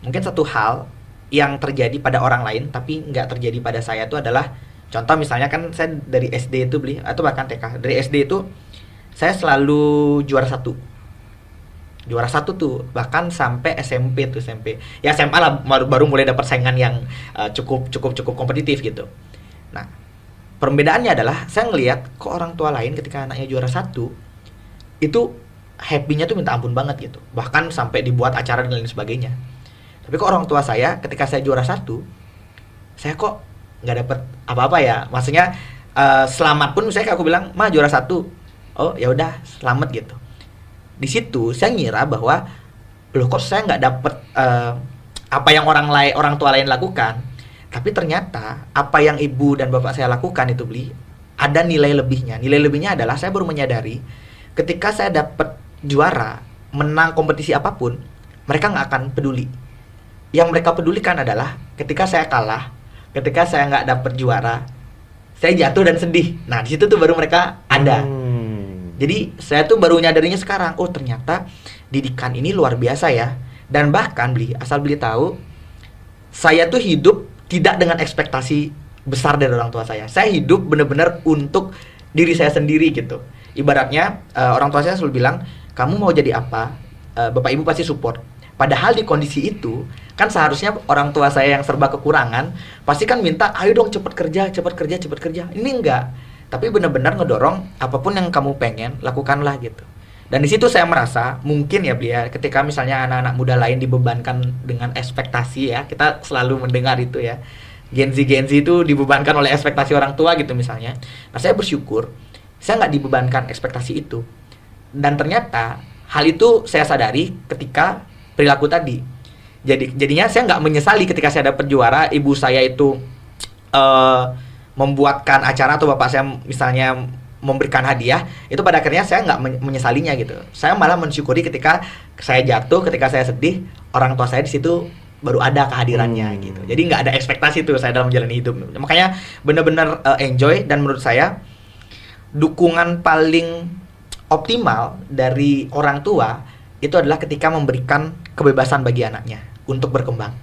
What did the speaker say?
mungkin satu hal yang terjadi pada orang lain tapi nggak terjadi pada saya itu adalah, contoh misalnya kan saya dari SD itu beli, atau bahkan TK, dari SD itu saya selalu juara satu tuh, bahkan sampai SMP tuh, SMP ya, SMA lah baru mulai dapat saingan yang cukup kompetitif gitu. Nah, perbedaannya adalah saya ngelihat kok orang tua lain ketika anaknya juara satu itu happy-nya tuh minta ampun banget gitu, bahkan sampai dibuat acara dan lain sebagainya. Tapi kok orang tua saya ketika saya juara satu, saya kok nggak dapet apa-apa ya, maksudnya selamat pun misalnya aku bilang mah juara satu, oh ya udah selamat gitu. Di situ saya ngira bahwa loh kok saya nggak dapet apa yang orang tua lain lakukan, tapi ternyata apa yang ibu dan bapak saya lakukan itu beli ada nilai lebihnya. Nilai lebihnya adalah saya baru menyadari ketika saya dapet juara, menang kompetisi apapun, mereka nggak akan peduli. Yang mereka pedulikan adalah ketika saya kalah, ketika saya nggak dapet juara, saya jatuh dan sedih. Nah di situ tuh baru mereka ada. Jadi saya tuh baru nyadarinya sekarang, oh ternyata didikan ini luar biasa ya. Dan bahkan asal beli tahu, saya tuh hidup tidak dengan ekspektasi besar dari orang tua saya. Saya hidup benar-benar untuk diri saya sendiri gitu. Ibaratnya orang tua saya selalu bilang, kamu mau jadi apa, bapak ibu pasti support. Padahal di kondisi itu kan seharusnya orang tua saya yang serba kekurangan pasti kan minta, ayo dong cepet kerja. Ini enggak, tapi benar-benar ngedorong apapun yang kamu pengen lakukanlah gitu. Dan di situ saya merasa mungkin ya Blia, ketika misalnya anak-anak muda lain dibebankan dengan ekspektasi ya, kita selalu mendengar itu ya, Gen Z itu dibebankan oleh ekspektasi orang tua gitu misalnya. Nah saya bersyukur saya nggak dibebankan ekspektasi itu, dan ternyata hal itu saya sadari ketika perilaku tadi. Jadinya saya nggak menyesali ketika saya dapat juara, ibu saya itu membuatkan acara, atau bapak saya misalnya memberikan hadiah, itu pada akhirnya saya nggak menyesalinya gitu. Saya malah mensyukuri ketika saya jatuh, ketika saya sedih, orang tua saya di situ baru ada kehadirannya gitu. Jadi nggak ada ekspektasi tuh saya dalam menjalani hidup. Makanya benar-benar enjoy, dan menurut saya dukungan paling optimal dari orang tua itu adalah ketika memberikan kebebasan bagi anaknya untuk berkembang.